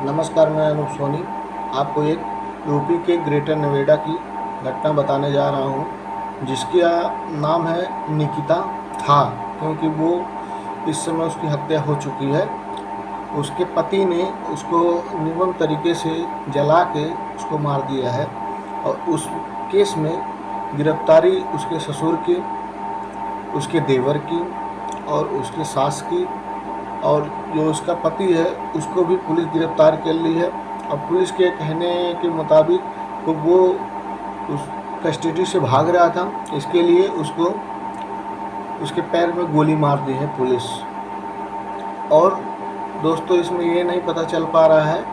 नमस्कार, मैं अनूप सोनी। आपको एक यूपी के ग्रेटर नोएडा की घटना बताने जा रहा हूँ, जिसका नाम है निकिता था, क्योंकि वो इस समय उसकी हत्या हो चुकी है। उसके पति ने उसको निर्मम तरीके से जला के उसको मार दिया है और उस केस में गिरफ्तारी उसके ससुर की, उसके देवर की और उसके सास की, और जो उसका पति है उसको भी पुलिस गिरफ्तार कर ली है। और पुलिस के कहने के मुताबिक तो वो उस कस्टडी से भाग रहा था, इसके लिए उसको उसके पैर में गोली मार दी है पुलिस। और दोस्तों, इसमें ये नहीं पता चल पा रहा है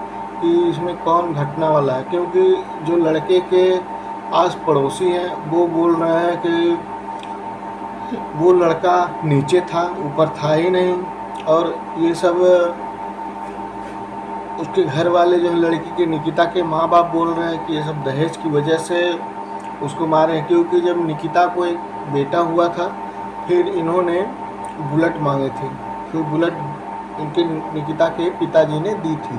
कि इसमें कौन घटना वाला है, क्योंकि जो लड़के के आस पड़ोसी हैं वो बोल रहे हैं कि वो लड़का नीचे था, ऊपर था ही नहीं। और ये सब उसके घर वाले जो है लड़की के, निकिता के माँ बाप बोल रहे हैं कि ये सब दहेज की वजह से उसको मारे हैं, क्योंकि जब निकिता को एक बेटा हुआ था फिर इन्होंने बुलेट मांगे थे। फिर बुलेट इनके निकिता के पिताजी ने दी थी।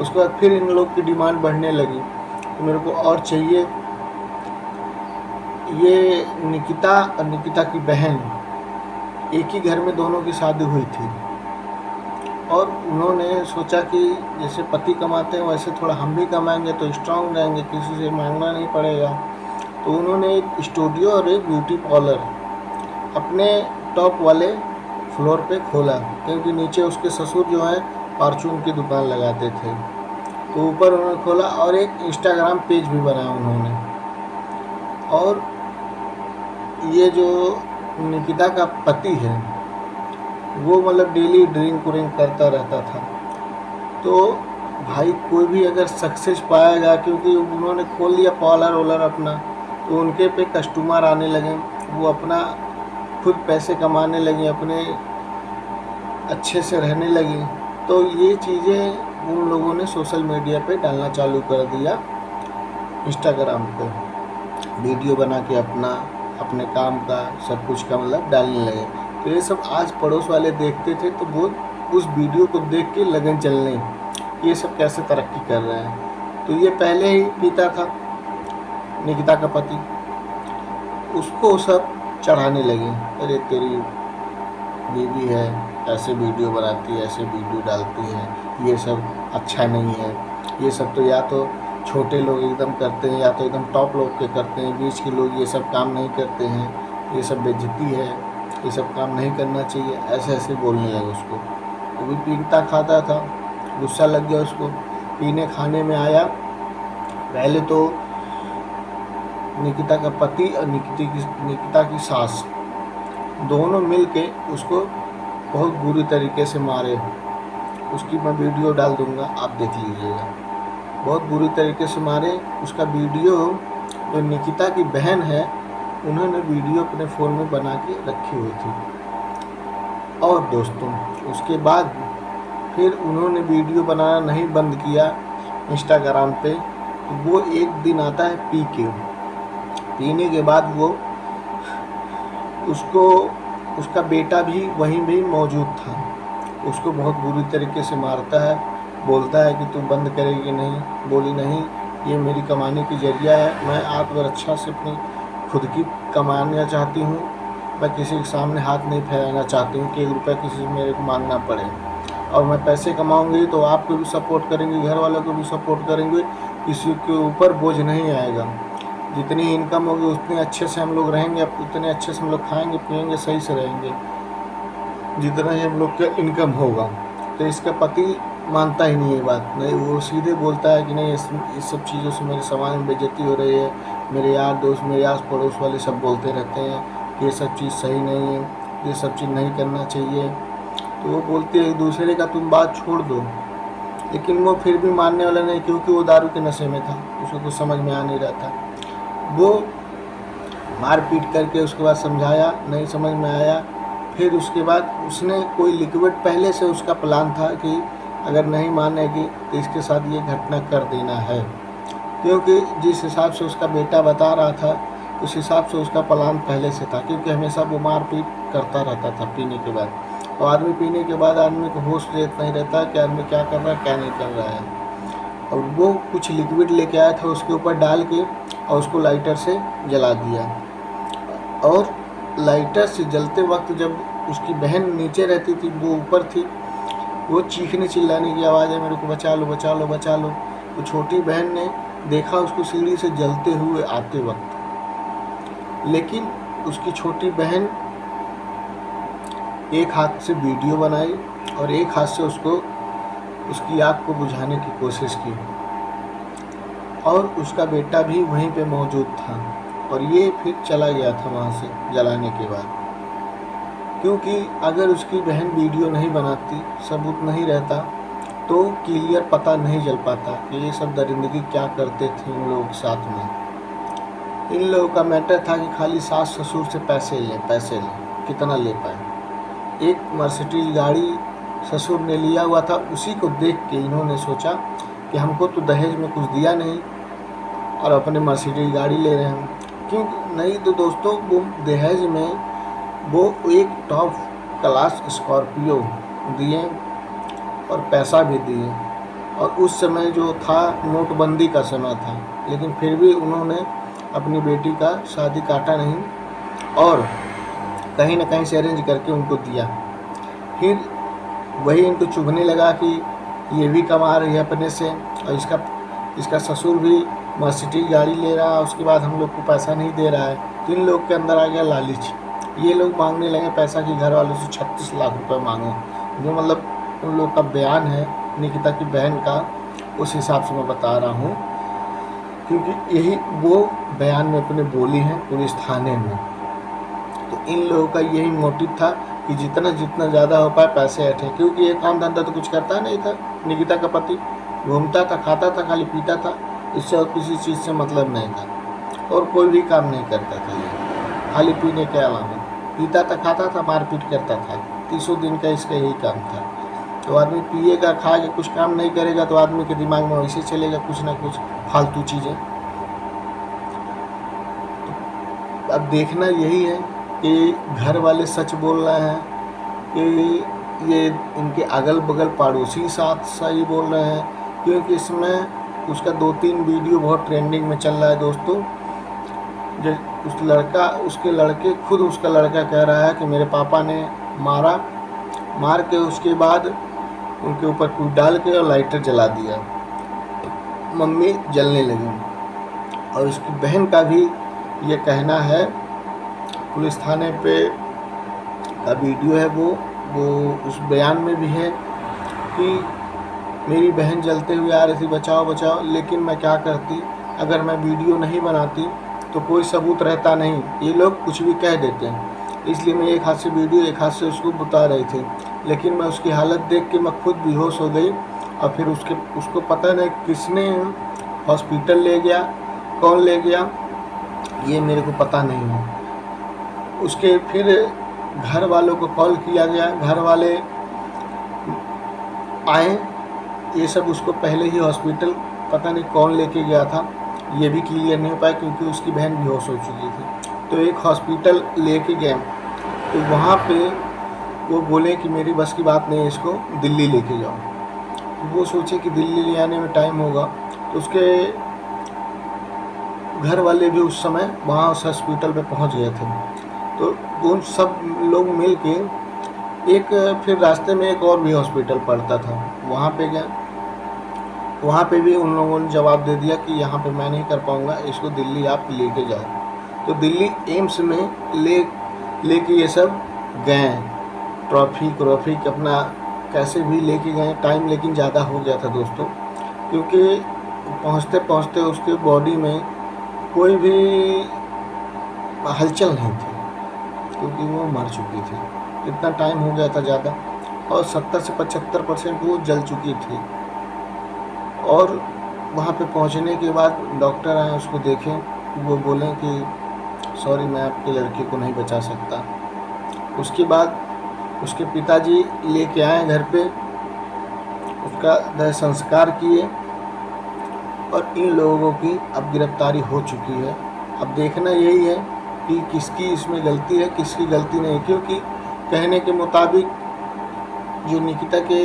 उसके बाद फिर इन लोग की डिमांड बढ़ने लगी कि मेरे को और चाहिए। ये निकिता और निकिता की बहन एक ही घर में दोनों की शादी हुई थी, और उन्होंने सोचा कि जैसे पति कमाते हैं वैसे थोड़ा हम भी कमाएंगे तो स्ट्रांग रहेंगे, किसी से मांगना नहीं पड़ेगा। तो उन्होंने एक स्टूडियो और एक ब्यूटी पार्लर अपने टॉप वाले फ्लोर पे खोला, क्योंकि नीचे उसके ससुर जो है परचून की दुकान लगाते थे। तो ऊपर उन्होंने खोला और एक इंस्टाग्राम पेज भी बनाया उन्होंने। और ये जो निकिता का पति है वो मतलब डेली ड्रिंक व्रिंक करता रहता था। तो भाई, कोई भी अगर सक्सेस पाएगा, क्योंकि उन्होंने खोल लिया पार्लर वालर अपना, तो उनके पे कस्टमर आने लगे, वो अपना खुद पैसे कमाने लगे, अपने अच्छे से रहने लगी। तो ये चीज़ें उन लोगों ने सोशल मीडिया पे डालना चालू कर दिया, इंस्टाग्राम पे वीडियो बना के अपना अपने काम का सब कुछ का मतलब डालने लगे। तो ये सब आज पड़ोस वाले देखते थे, तो वो उस वीडियो को देख के लगन चलने ये सब कैसे तरक्की कर रहे हैं। तो ये पहले ही पीता था निकिता का पति, उसको सब चढ़ाने लगे, अरे तेरी बीवी है, ऐसे वीडियो बनाती है, ऐसे वीडियो डालती है, ये सब अच्छा नहीं है। ये सब तो या तो छोटे लोग एकदम करते हैं या तो एकदम टॉप लोग के करते हैं, बीच के लोग ये सब काम नहीं करते हैं, ये सब बेइज्जती है, ये सब काम नहीं करना चाहिए। ऐसे ऐसे बोलने लगे उसको। वो भी पीता खाता था, गुस्सा लग गया उसको, पीने खाने में आया। पहले तो निकिता का पति और निकिता की सास दोनों मिल के उसको बहुत बुरी तरीके से मारे। उसकी मैं वीडियो डाल दूंगा, आप देख लीजिएगा। बहुत बुरी तरीके से मारे। उसका वीडियो जो निकिता की बहन है उन्होंने वीडियो अपने फ़ोन में बना के रखी हुई थी। और दोस्तों, उसके बाद फिर उन्होंने वीडियो बनाना नहीं बंद किया इंस्टाग्राम पे। तो वो एक दिन आता है पीने के बाद वो उसको उसका बेटा भी वहीं भी मौजूद था, उसको बहुत बुरी तरीके से मारता है। बोलता है कि तू बंद करेगी नहीं। बोली नहीं, ये मेरी कमाने की ज़रिया है, मैं आत्मरक्षा से अपनी खुद की कमाना चाहती हूँ। मैं किसी के सामने हाथ नहीं फैलाना चाहती हूँ कि 1 रुपया किसी से मेरे को मांगना पड़े। और मैं पैसे कमाऊँगी तो आपको भी सपोर्ट करेंगे, घर वालों को भी सपोर्ट करेंगे, किसी के ऊपर बोझ नहीं आएगा। जितनी इनकम होगी उतने अच्छे से हम लोग रहेंगे, उतने अच्छे से हम लोग खाएंगे पिएंगे, सही से रहेंगे, जितना ही हम लोग का इनकम होगा। तो इसका पति मानता ही नहीं ये बात, नहीं, वो सीधे बोलता है कि नहीं, इस सब चीज़ों से मेरे समाज में बेइज्जती हो रही है, मेरे यार दोस्त, मेरे आस पड़ोस वाले सब बोलते रहते हैं ये सब चीज़ सही नहीं है, ये सब चीज़ नहीं करना चाहिए। तो वो बोलते हैं एक दूसरे का तुम बात छोड़ दो, लेकिन वो फिर भी मानने वाला नहीं, क्योंकि वो दारू के नशे में था, उसको कुछ समझ में आ नहीं रहा था। वो मार पीट करके उसके बाद समझाया, नहीं समझ में आया। फिर उसके बाद उसने कोई लिक्विड, पहले से उसका प्लान था कि अगर नहीं मानेगी तो इसके साथ ये घटना कर देना है, क्योंकि जिस हिसाब से उसका बेटा बता रहा था उस हिसाब से उसका प्लान पहले से था, क्योंकि हमेशा वो मार पीट करता रहता था पीने के बाद। और आदमी पीने के बाद आदमी को होश नहीं रहता कि आदमी क्या कर रहा है क्या नहीं कर रहा है। और वो कुछ लिक्विड लेके आया था, उसके ऊपर डाल के और उसको लाइटर से जला दिया। और लाइटर से जलते वक्त जब उसकी बहन नीचे रहती थी, वो ऊपर थी, वो चीखने चिल्लाने की आवाज़ है, मेरे को बचा लो बचा लो बचा लो। तो छोटी बहन ने देखा उसको सीढ़ी से जलते हुए आते वक्त, लेकिन उसकी छोटी बहन एक हाथ से वीडियो बनाई और एक हाथ से उसकी आग को बुझाने की कोशिश की। और उसका बेटा भी वहीं पे मौजूद था और ये फिर चला गया था वहाँ से जलाने के बाद। क्योंकि अगर उसकी बहन वीडियो नहीं बनाती, सबूत नहीं रहता, तो क्लियर पता नहीं चल पाता कि ये सब दरिंदगी क्या करते थे इन लोगों के साथ में। इन लोगों का मैटर था कि खाली सास ससुर से पैसे लें, कितना ले पाए। एक मर्सिडीज गाड़ी ससुर ने लिया हुआ था, उसी को देख के इन्होंने सोचा कि हमको तो दहेज में कुछ दिया नहीं और अपने मर्सिडीज गाड़ी ले रहे हैं। क्यों नहीं तो दोस्तों, वो दहेज में वो एक टॉप क्लास स्कॉर्पियो दिए और पैसा भी दिए। और उस समय जो था नोटबंदी का समय था, लेकिन फिर भी उन्होंने अपनी बेटी का शादी काटा नहीं और कहीं ना कहीं से अरेंज करके उनको दिया। फिर वही इनको चुभने लगा कि ये भी कमा रही है अपने से और इसका ससुर भी मर्सिडीज गाड़ी ले रहा है, उसके बाद हम लोग को पैसा नहीं दे रहा है। तो इन लोग के अंदर आ गया लालच। ये लोग मांगने लगे पैसा कि घर वालों से 36 लाख रुपए मांगे, जो मतलब उन लोग का बयान है निकिता की बहन का, उस हिसाब से मैं बता रहा हूँ, क्योंकि यही वो बयान में अपने बोली हैं पुलिस थाने में। तो इन लोगों का यही मोटिव था कि जितना ज़्यादा हो पाए पैसे हटे, क्योंकि ये काम धंधा तो कुछ करता नहीं था। निकिता का पति घूमता था, खाता था, खाली पीता था, इससे और किसी चीज़ से मतलब नहीं था और कोई भी काम नहीं करता था। ये खाली पीने के अलावा पीता था, खाता था, मारपीट करता था, 30 दिन का इसका यही काम था। तो आदमी पिएगा, खाएगा, कुछ काम नहीं करेगा तो आदमी के दिमाग में वैसे चलेगा कुछ ना कुछ फालतू चीज़ें। तो अब देखना यही है कि घर वाले सच बोल रहे हैं कि ये इनके अगल बगल पड़ोसी साथ सही बोल रहे हैं, क्योंकि इसमें उसका 2-3 वीडियो बहुत ट्रेंडिंग में चल रहा है दोस्तों। जो उसके लड़के खुद उसका लड़का कह रहा है कि मेरे पापा ने मार के उसके बाद उनके ऊपर कुछ डाल के और लाइटर जला दिया, मम्मी जलने लगी। और उसकी बहन का भी ये कहना है, पुलिस थाने पे का वीडियो है वो उस बयान में भी है कि मेरी बहन जलते हुए आ रही थी, बचाओ बचाओ, लेकिन मैं क्या करती, अगर मैं वीडियो नहीं बनाती तो कोई सबूत रहता नहीं, ये लोग कुछ भी कह देते हैं। इसलिए मैं एक हाथ से वीडियो एक हाथ से उसको बता रही थी, लेकिन मैं उसकी हालत देख के मैं खुद बेहोश हो गई। और फिर उसको पता नहीं किसने हॉस्पिटल ले गया, कौन ले गया, ये मेरे को पता नहीं है। उसके फिर घर वालों को कॉल किया गया, घर वाले आए, ये सब उसको पहले ही हॉस्पिटल पता नहीं कौन लेके गया था, ये भी क्लियर नहीं हो पाया क्योंकि उसकी बहन बेहोश हो चुकी थी। तो एक हॉस्पिटल लेके गए, तो वहाँ पे वो बोले कि मेरी बस की बात नहीं है, इसको दिल्ली लेके जाओ। तो वो सोचे कि दिल्ली ले आने में टाइम होगा, तो उसके घर वाले भी उस समय वहाँ उस हॉस्पिटल पे पहुँच गए थे। तो उन सब लोग मिल के एक फिर रास्ते में एक और भी हॉस्पिटल पड़ता था, वहाँ पे गए। वहाँ पे भी उन लोगों ने जवाब दे दिया कि यहाँ पे मैं नहीं कर पाऊँगा, इसको दिल्ली आप लेके जाओ। तो दिल्ली एम्स में लेके ये सब गए, ट्रॉफी अपना कैसे भी लेके गए। टाइम लेकिन ज़्यादा हो गया था दोस्तों, क्योंकि पहुँचते पहुँचते उसके बॉडी में कोई भी हलचल नहीं थी, क्योंकि वो मर चुकी थी। इतना टाइम हो गया था ज़्यादा, और 70 से 75% वो जल चुकी थी। और वहाँ पे पहुँचने के बाद डॉक्टर आए, उसको देखें, वो बोले कि सॉरी मैं आपके लड़के को नहीं बचा सकता। उसके बाद उसके पिताजी लेके आए घर पे, उसका दाह संस्कार किए और इन लोगों की अब गिरफ्तारी हो चुकी है। अब देखना यही है कि किसकी इसमें गलती है, किसकी गलती नहीं, क्योंकि कहने के मुताबिक जो निकिता के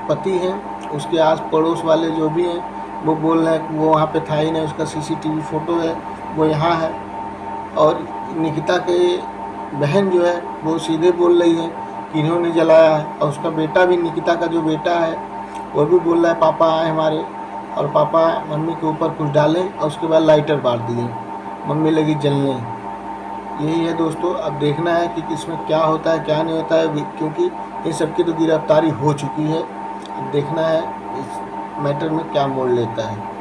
पति हैं उसके आस पड़ोस वाले जो भी हैं वो बोल रहे हैं कि वो वहाँ पे था ही नहीं, उसका सीसीटीवी फ़ोटो है वो यहाँ है। और निकिता के बहन जो है वो सीधे बोल रही है कि इन्होंने जलाया है, और उसका बेटा भी, निकिता का जो बेटा है वो भी बोल रहा है पापा आए हमारे, और पापा मम्मी के ऊपर कुछ डाले और उसके बाद लाइटर मार दिए, मम्मी लगी जलने। यही है दोस्तों, अब देखना है कि इसमें क्या होता है क्या नहीं होता है, क्योंकि इन सबकी तो गिरफ्तारी हो चुकी है। अब देखना है इस मैटर में क्या मोड़ लेता है।